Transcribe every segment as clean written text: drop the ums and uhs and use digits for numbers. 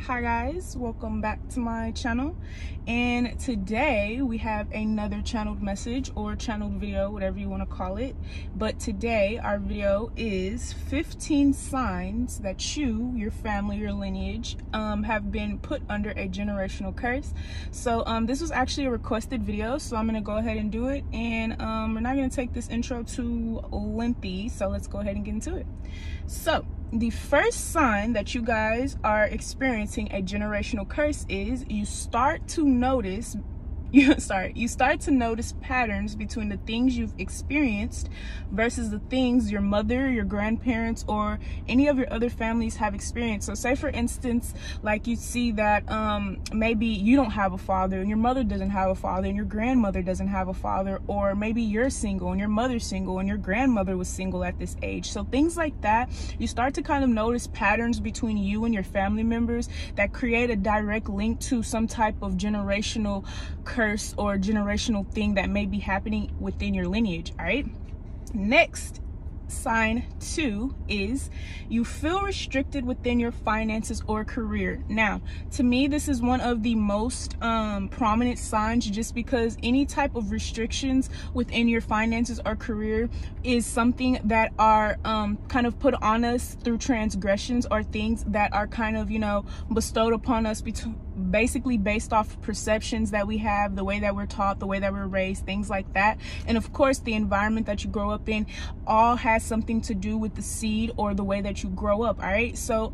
Hi guys, welcome back to my channel, and today we have another channeled message or channeled video, whatever you want to call it. But today our video is 15 signs that you, your family, your lineage have been put under a generational curse. So this was actually a requested video, so I'm gonna go ahead and do it, and we're not gonna take this intro too lengthy, so let's go ahead and get into it. So the first sign that you guys are experiencing a generational curse is you start to notice patterns between the things you've experienced versus the things your mother, your grandparents, or any of your other families have experienced. So say for instance, like you see that maybe you don't have a father and your mother doesn't have a father and your grandmother doesn't have a father, or maybe you're single and your mother's single and your grandmother was single at this age. So things like that, you start to kind of notice patterns between you and your family members that create a direct link to some type of generational curse or generational thing that may be happening within your lineage. All right, next, sign 2 is you feel restricted within your finances or career. Now, to me, this is one of the most prominent signs, just because any type of restrictions within your finances or career is something that are kind of put on us through transgressions, or things that are kind of, you know, bestowed upon us basically based off perceptions that we have, the way that we're taught, the way that we're raised, things like that. And of course, the environment that you grow up in all has something to do with the seed or the way that you grow up. All right, so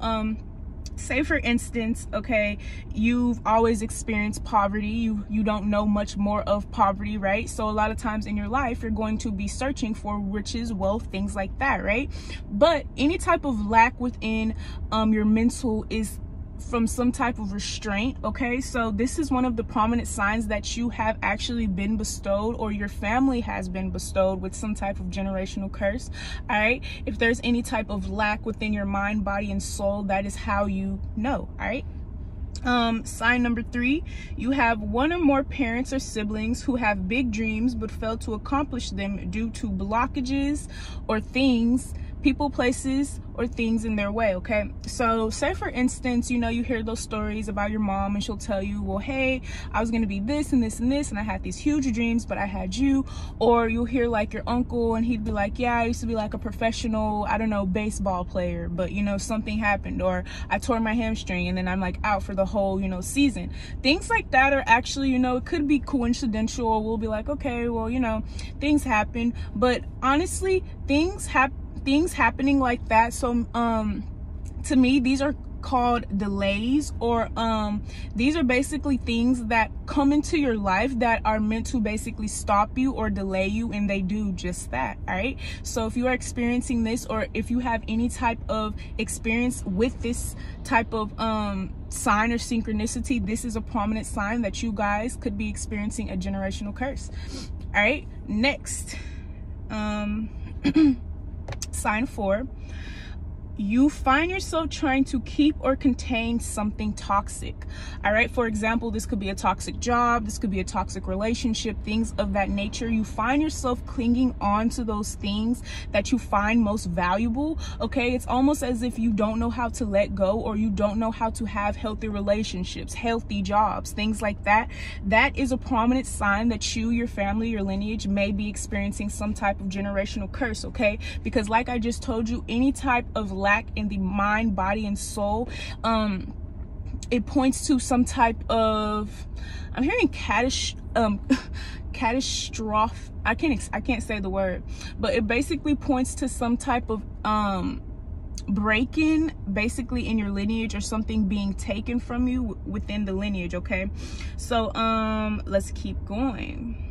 say for instance, okay, you've always experienced poverty, you don't know much more of poverty, right? So a lot of times in your life you're going to be searching for riches, wealth, things like that, right? But any type of lack within your mental is from some type of restraint. Okay, so this is one of the prominent signs that you have actually been bestowed, or your family has been bestowed with some type of generational curse. All right, if there's any type of lack within your mind, body, and soul, that is how you know. All right, sign number 3, you have one or more parents or siblings who have big dreams but fail to accomplish them due to blockages or things, people, places, or things in their way. Okay, so say for instance, you know, you hear those stories about your mom and she'll tell you, well, hey, I was gonna be this and this and this, and I had these huge dreams, but I had you. Or you'll hear like your uncle and he'd be like, yeah, I used to be like a professional, I don't know, baseball player, but you know, something happened, or I tore my hamstring and then I'm like out for the whole, you know, season. Things like that are actually, you know, it could be coincidental, or we'll be like, okay, well, you know, things happen. But honestly, things happening like that, so to me, these are called delays, or these are basically things that come into your life that are meant to basically stop you or delay you, and they do just that. All right, so if you are experiencing this, or if you have any type of experience with this type of sign or synchronicity, this is a prominent sign that you guys could be experiencing a generational curse. All right, next, sign 4, you find yourself trying to keep or contain something toxic. All right, for example, this could be a toxic job, this could be a toxic relationship, things of that nature. You find yourself clinging on to those things that you find most valuable. Okay, it's almost as if you don't know how to let go, or you don't know how to have healthy relationships, healthy jobs, things like that. That is a prominent sign that you, your family, your lineage may be experiencing some type of generational curse. Okay, because like I just told you, any type of lack in the mind, body, and soul, it points to some type of, I'm hearing catastrophe. I can't say the word, but it basically points to some type of break-in basically in your lineage, or something being taken from you within the lineage. Okay, so let's keep going.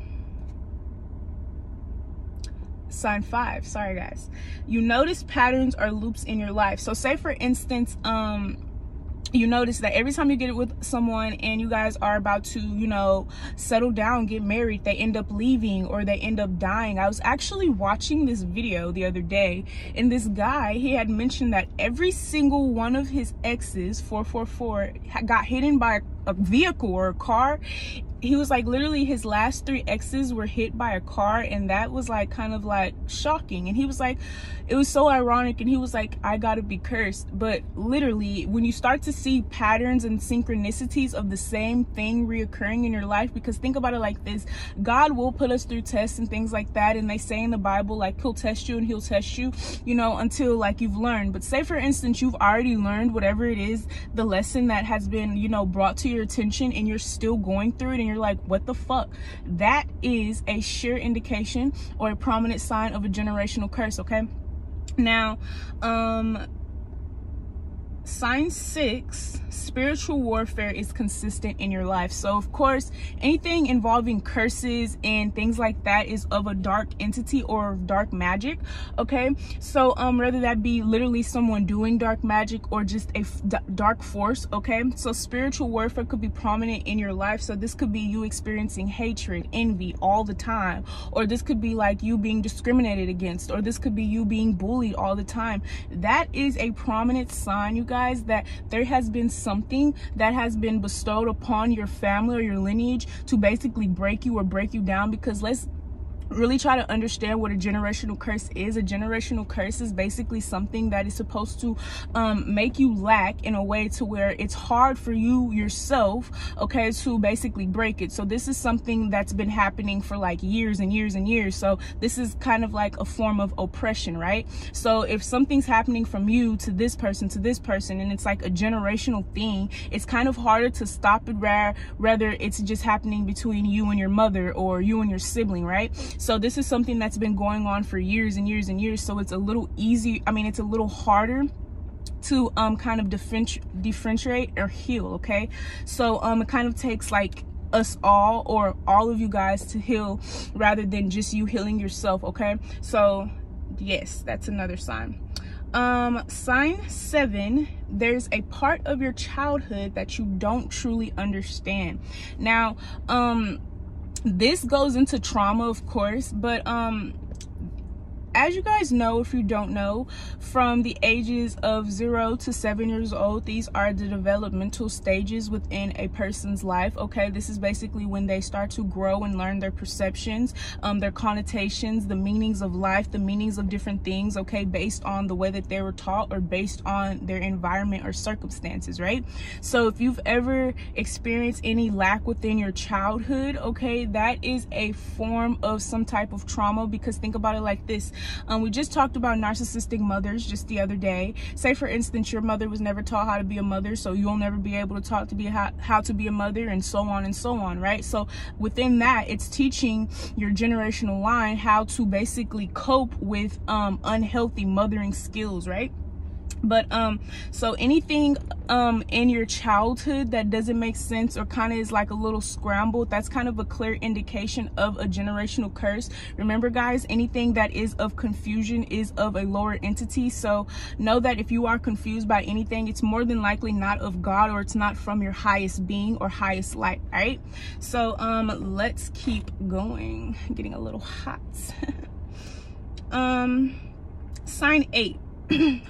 Sign 5, sorry guys, you notice patterns or loops in your life. So say for instance, you notice that every time you get with someone and you guys are about to, you know, settle down, get married, they end up leaving or they end up dying. I was actually watching this video the other day, and this guy, he had mentioned that every single one of his exes, 444, got hit by a vehicle or a car he was like, literally his last 3 exes were hit by a car, and that was like kind of like shocking. And he was like, it was so ironic, and he was like, I gotta be cursed. But literally, when you start to see patterns and synchronicities of the same thing reoccurring in your life, because think about it like this, God will put us through tests and things like that, and they say in the Bible, like, he'll test you and he'll test you, you know, until like you've learned. But say for instance, you've already learned whatever it is, the lesson that has been, you know, brought to your attention, and you're still going through it, and you're like, what the fuck? That is a sure indication or a prominent sign of a generational curse. Okay, now sign 6, spiritual warfare is consistent in your life. So of course, anything involving curses and things like that is of a dark entity or dark magic. Okay, so whether that be literally someone doing dark magic or just a dark force. Okay, so spiritual warfare could be prominent in your life. So this could be you experiencing hatred, envy all the time, or this could be like you being discriminated against, or this could be you being bullied all the time. That is a prominent sign, you guys, that there has been something that has been bestowed upon your family or your lineage to basically break you or break you down. Because let's really try to understand what a generational curse is. A generational curse is basically something that is supposed to make you lack in a way to where it's hard for you yourself, okay, to basically break it. So this is something that's been happening for like years and years and years. So this is kind of like a form of oppression, right? So if something's happening from you to this person and it's like a generational thing, it's kind of harder to stop it, rather it's just happening between you and your mother or you and your sibling, right? So this is something that's been going on for years and years and years. So it's a little it's a little harder to kind of differentiate or heal. Okay, so it kind of takes like us all, or all of you guys, to heal rather than just you healing yourself. Okay, so yes, that's another sign. Sign 7, there's a part of your childhood that you don't truly understand. Now this goes into trauma, of course, but as you guys know, if you don't know, from the ages of 0 to 7 years old, these are the developmental stages within a person's life. Okay, this is basically when they start to grow and learn their perceptions, their connotations, the meanings of life, the meanings of different things, okay, based on the way that they were taught or based on their environment or circumstances, right? So if you've ever experienced any lack within your childhood, okay, that is a form of some type of trauma. Because think about it like this. We just talked about narcissistic mothers just the other day. Say for instance, your mother was never taught how to be a mother, so you'll never be able to talk to how to be a mother, and so on, right? So within that, it's teaching your generational line how to basically cope with unhealthy mothering skills, right? But so anything in your childhood that doesn't make sense or kind of is like a little scrambled, that's kind of a clear indication of a generational curse. Remember guys, anything that is of confusion is of a lower entity. So know that if you are confused by anything, it's more than likely not of God, or it's not from your highest being or highest light. All right, so let's keep going. I'm getting a little hot. Sign 8.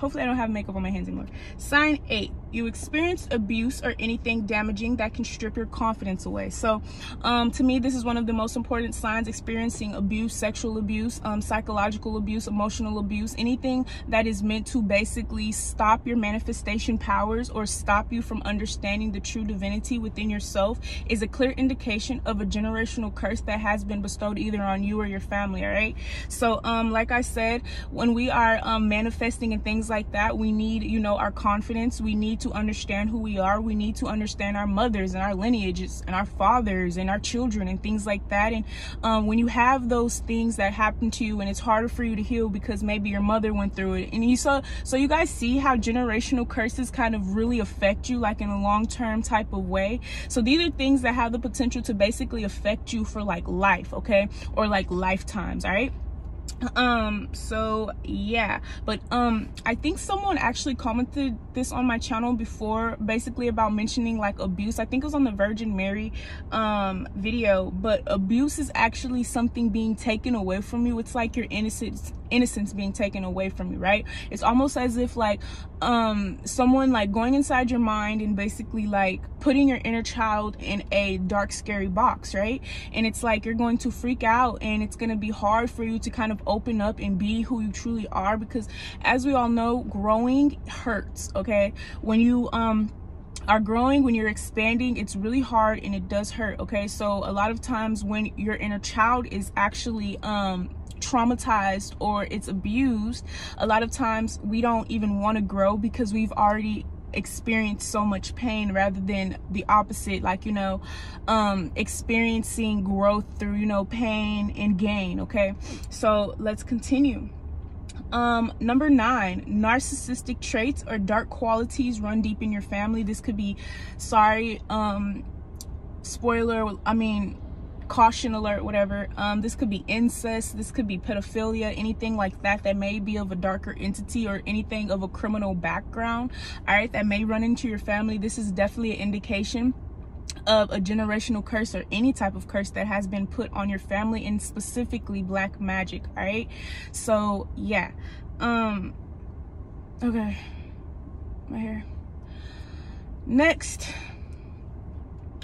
Hopefully I don't have makeup on my hands anymore. Sign 8, you experience abuse or anything damaging that can strip your confidence away. So to me, this is one of the most important signs: experiencing abuse, sexual abuse, psychological abuse, emotional abuse, anything that is meant to basically stop your manifestation powers or stop you from understanding the true divinity within yourself is a clear indication of a generational curse that has been bestowed either on you or your family. All right, so like I said, when we are manifesting and things like that, we need, you know, our confidence. We need to understand who we are. We need to understand our mothers and our lineages and our fathers and our children and things like that. And when you have those things that happen to you and it's harder for you to heal because maybe your mother went through it, and so you guys see how generational curses kind of really affect you, like in a long-term type of way. So these are things that have the potential to basically affect you for like life, okay, or like lifetimes. All right, so yeah, but I think someone actually commented this on my channel before, basically about mentioning like abuse. I think it was on the Virgin Mary video, but abuse is actually something being taken away from you. It's like your innocence innocence being taken away from you, right? It's almost as if like someone like going inside your mind and basically like putting your inner child in a dark, scary box, right? And it's like you're going to freak out, and it's going to be hard for you to kind of open up and be who you truly are, because as we all know, growing hurts, okay? When you are growing, when you're expanding, it's really hard and it does hurt, okay? So a lot of times when your inner child is actually traumatized or it's abused, a lot of times we don't even want to grow because we've already experienced so much pain, rather than the opposite, like, you know, experiencing growth through, you know, pain and gain, okay? So let's continue. Number 9, narcissistic traits or dark qualities run deep in your family. This could be, caution alert, whatever. This could be incest, this could be pedophilia, anything like that that may be of a darker entity, or anything of a criminal background, all right, that may run into your family. This is definitely an indication of a generational curse, or any type of curse that has been put on your family, and specifically black magic, all right? So yeah, okay, right here. Next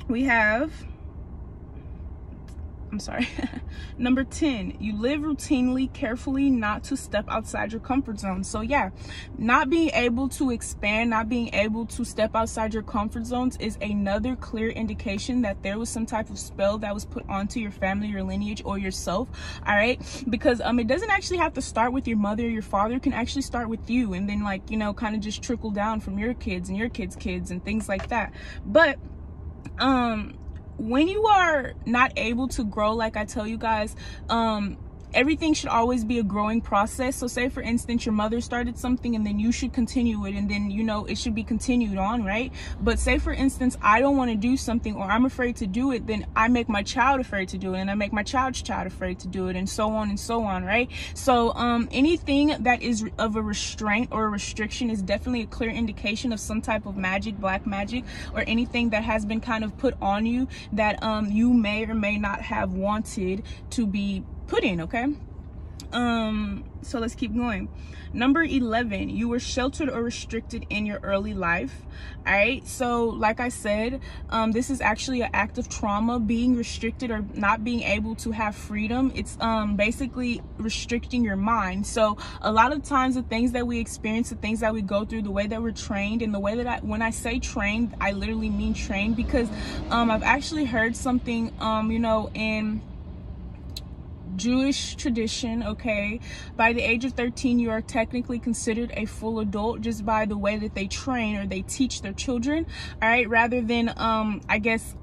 we have, number 10, you live routinely, carefully not to step outside your comfort zone. So yeah, not being able to expand, not being able to step outside your comfort zones is another clear indication that there was some type of spell that was put onto your family, your lineage, or yourself, all right? Because it doesn't actually have to start with your mother or your father. It can actually start with you, and then, like, you know, kind of just trickle down from your kids and your kids' kids and things like that. But when you are not able to grow, like I tell you guys, everything should always be a growing process. So say for instance, your mother started something, and then you should continue it, and then, you know, it should be continued on, right? But say for instance, I don't want to do something, or I'm afraid to do it, then I make my child afraid to do it, and I make my child's child afraid to do it, and so on, right? So anything that is of a restraint or a restriction is definitely a clear indication of some type of magic, black magic, or anything that has been kind of put on you that you may or may not have wanted to be put in, okay? So let's keep going. Number 11, you were sheltered or restricted in your early life, all right? So like I said, this is actually an act of trauma. Being restricted or not being able to have freedom, it's basically restricting your mind. So a lot of times the things that we experience, the things that we go through, the way that we're trained, and the way that when I say trained, I literally mean trained, because I've actually heard something, you know, in Jewish tradition, okay, by the age of 13 you are technically considered a full adult, just by the way that they train or they teach their children, all right, rather than I guess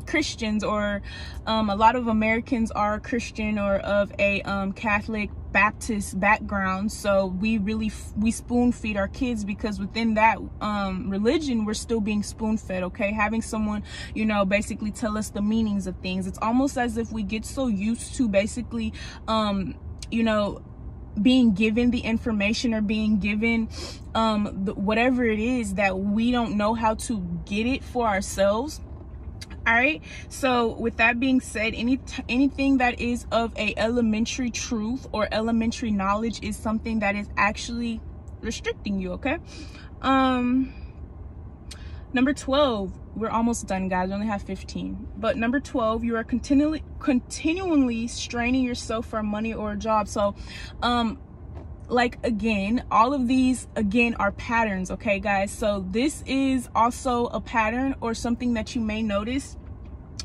Christians, or a lot of Americans are Christian or of a Catholic Baptist background. So we spoon feed our kids, because within that religion we're still being spoon fed, okay? Having someone, you know, basically tell us the meanings of things. It's almost as if we get so used to basically you know, being given the information, or being given whatever it is, that we don't know how to get it for ourselves. All right, so with that being said, anything that is of a elementary truth or elementary knowledge is something that is actually restricting you, okay? Number 12, we're almost done, guys. We only have 15. But number 12, you are continually straining yourself for money or a job. So like, again, all of these again are patterns, okay guys? So this is also a pattern, or something that you may notice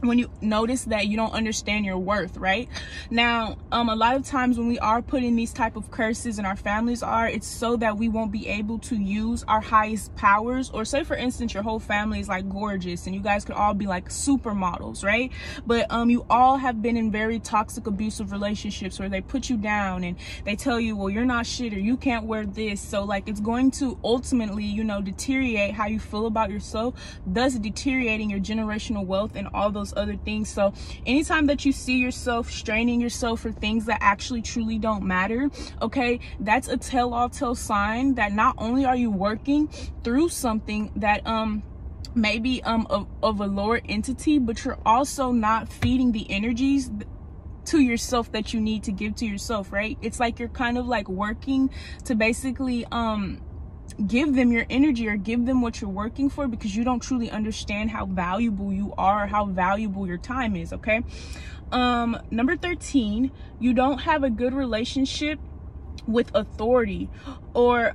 when you notice that you don't understand your worth, right? Now, a lot of times when we are put in these type of curses, and our families are, it's so that we won't be able to use our highest powers. Or say for instance, your whole family is like gorgeous, and you guys could all be like supermodels, right? But you all have been in very toxic, abusive relationships where they put you down and they tell you, well, you're not shit, or you can't wear this. So like, it's going to ultimately, you know, deteriorate how you feel about yourself, thus deteriorating your generational wealth and all those other things. So anytime that you see yourself straining yourself for things that actually truly don't matter, okay, that's a tell sign that not only are you working through something that maybe of a lower entity, but you're also not feeding the energies to yourself that you need to give to yourself, right? It's like you're kind of like working to basically give them your energy or give them what you're working for, because you don't truly understand how valuable you are, or how valuable your time is. Okay. Number 13, you don't have a good relationship with authority, or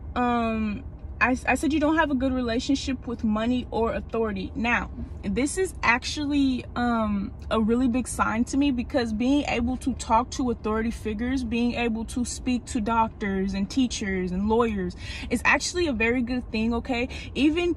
I said you don't have a good relationship with money or authority. Now, this is actually a really big sign to me, because being able to talk to authority figures, being able to speak to doctors and teachers and lawyers is actually a very good thing. Okay, even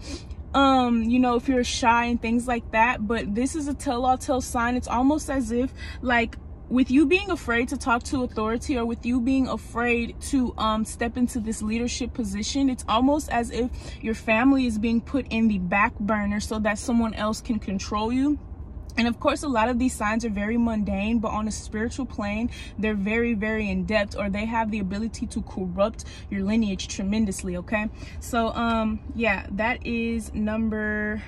you know, if you're shy and things like that, but this is a tell-all tale sign. It's almost as if, like, with you being afraid to talk to authority, or with you being afraid to step into this leadership position, it's almost as if your family is being put in the back burner so that someone else can control you. And of course, a lot of these signs are very mundane, but on a spiritual plane, they're very, very in depth, or they have the ability to corrupt your lineage tremendously. Okay, so yeah, that is number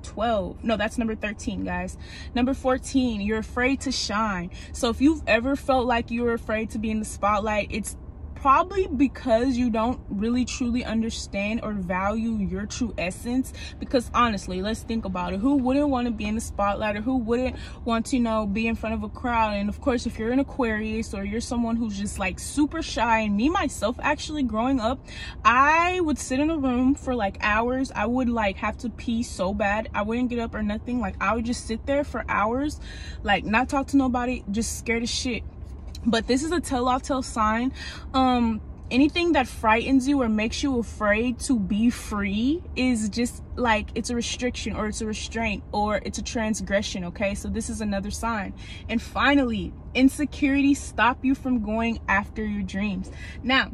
12. No, that's number 13, guys. Number 14, you're afraid to shine. So if you've ever felt like you're afraid to be in the spotlight, it's probably because you don't really truly understand or value your true essence. Because honestly, let's think about it. Who wouldn't want to be in the spotlight, or who wouldn't want to, you know, be in front of a crowd? And of course, if you're an Aquarius, or you're someone who's just like super shy, and me myself, actually growing up, I would sit in a room for like hours. I would like have to pee so bad, I wouldn't get up or nothing. Like, I would just sit there for hours, like not talk to nobody, just scared as shit. But this is a tell-all tale sign. Anything that frightens you or makes you afraid to be free is just like, it's a restriction, or it's a restraint, or it's a transgression. Okay, so this is another sign. And finally, insecurities stop you from going after your dreams. Now,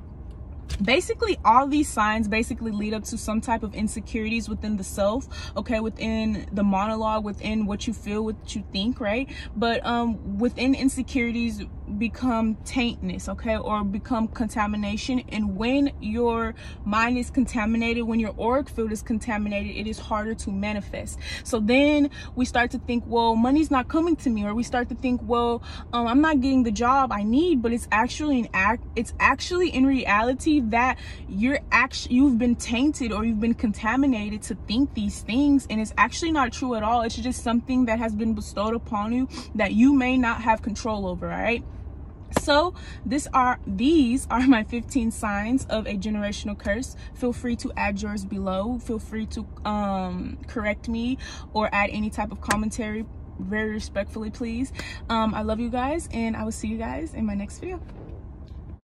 basically all these signs basically lead up to some type of insecurities within the self, okay, within the monologue, within what you feel, what you think, right? But within insecurities become taintness, okay, or become contamination. And when your mind is contaminated, when your auric field is contaminated, it is harder to manifest. So then we start to think, well, money's not coming to me, or we start to think, well, I'm not getting the job I need. But it's actually it's actually in reality that you've been tainted, or you've been contaminated to think these things, and it's actually not true at all. It's just something that has been bestowed upon you that you may not have control over. All right, so these are my 15 signs of a generational curse. Feel free to add yours below. Feel free to correct me or add any type of commentary, very respectfully, please. I love you guys, and I will see you guys in my next video.